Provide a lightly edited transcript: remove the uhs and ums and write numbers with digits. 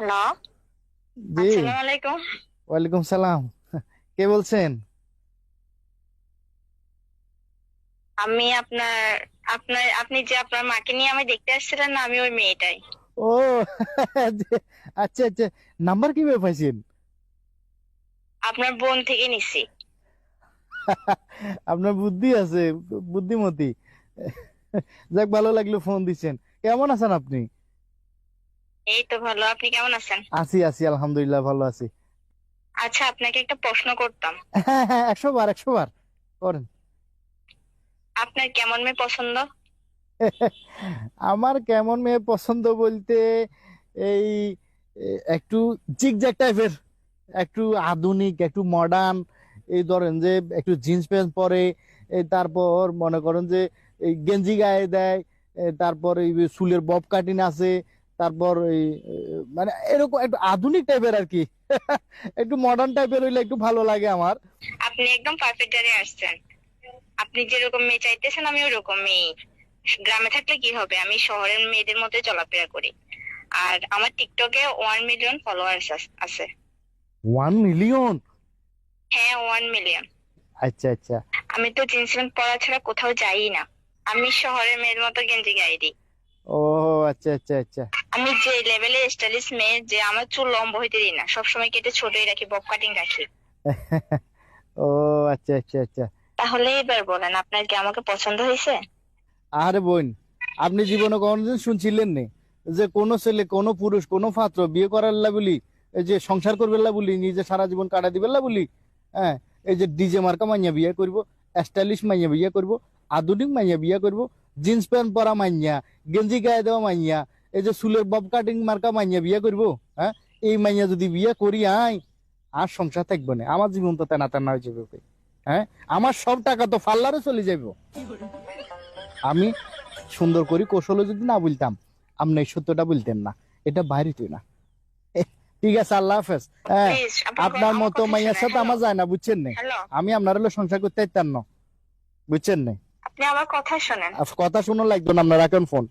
Hello. জি। আসসালামু আলাইকুম। ওয়ালাইকুম সালাম। কে বলছেন? আমি আপনার আপনার আপনি যে আপনার মাকে নিয়ে আমি দেখতে আসছিলেন না, আমি ওই মেয়েটাই। ও আচ্ছা আচ্ছা। নাম্বার কিভাবে পাইছেন? আপনার বোন থেকে নিছি। আপনার বুদ্ধি আছে, বুদ্ধিমতী। যাক, ভালো লাগলো ফোন দিচ্ছেন। কেমন আছেন আপনি? এই তো ভালো, আপনি কেমন আছেন? আছি আছি, আলহামদুলিল্লাহ ভালো আছি। আচ্ছা, আপনাকে একটা প্রশ্ন করতাম। হ্যাঁ হ্যাঁ, 100 বার 100 বার করেন। আপনার কেমন মেয়ে পছন্দ? আমার কেমন মেয়ে পছন্দ বলতে এই একটু জিগজ্যাগ টাইপের, একটু আধুনিক, একটু মডার্ন। এই ধরেন যে একটু জিন্স প্যান্ট পরে, এই তারপর মনে করেন যে এই গেঞ্জি গায়ে দেয়, তারপর এই চুলের বব কাটিং আছে, তারপর এই মানে এরকম একটু আধুনিক টাইপের আর কি। একটু মডার্ন টাইপের হইলে একটু ভালো লাগে আমার। আপনি একদম পারফেক্ট জায়গায় আসছেন। আপনি যেরকম মেয়ে চাইতেছেন আমি ওরকম মেয়ে। গ্রামে থাকলে কি হবে, আমি শহরের মেয়েদের মধ্যে চলাফেরা করি। আর আমার টিকটকে 1 মিলিয়ন ফলোয়ার্স আছে। 1 মিলিয়ন? হ্যাঁ, 1 মিলিয়ন। আচ্ছা আচ্ছা। আমি তো জিন্স প্যান্ট পরা ছাড়া কোথাও যাই না। আমি শহরের মেয়ের মতো গেঞ্জি গায়ে দিই। ও আচ্ছা আচ্ছা আচ্ছা। আমি যে লেভেলে স্টাইলিশ মেয়ে, যে আমার চুল লম্বা হইতে দিই না, সবসময় কেটে ছোটই রাখি, বব কাটিং রাখি। ও আচ্ছা আচ্ছা আচ্ছা। তাহলে এবার বলেন, আপনার কি আমাকে পছন্দ হয়েছে? আরে বোন, আপনি জীবনে কোনোদিন শুনছিলেন নে যে কোনো ছেলে, কোনো পুরুষ, কোনো পাত্র বিয়ে করার লা বলি, এই যে সংসার করবে লা বলি, নিজে সারা জীবন কাটা দিবে লা বলি, হ্যাঁ, এই যে ডিজে মার্কা মাইয়া বিয়ে করব, স্টাইলিশ মাইয়া বিয়ে করব, আধুনিক মাইয়া বিয়ে করব, জিন্স প্যান্ট পরা মাইয়া, গেঞ্জি গায়ে দেওয়া মাইয়া, এই যে চুলের বব কাটিং মার্কা মাইয়া বিয়ে করব, হ্যাঁ, এই মাইয়া যদি বিয়ে করি আর সংসার থাকবে না, আমার জীবন তো তেনা তেনা হয়ে যাবে। হ্যাঁ, আমার সব টাকা তো ফাল্লারে চলে যাবে। আমি সুন্দর করে কৌশলে যদি না বলতাম, আপনি এই সত্যটা বলতেন না, এটা বাইরে তুই না। ঠিক আছে, আল্লাহ হাফেজ। হ্যাঁ, প্লিজ আপনার আমার মতো কথা মাইয়ার শোনেন। সাথে হ্যালো। আমার যায় না, বুঝছেন না? হ্যালো। আমি আপনার হলো সংসার করতে চাইতাম না, বুঝছেন না? আপনি আমার কথা শোনেন। কথা শুনো লাগতো না, আপনার রাখেন ফোন।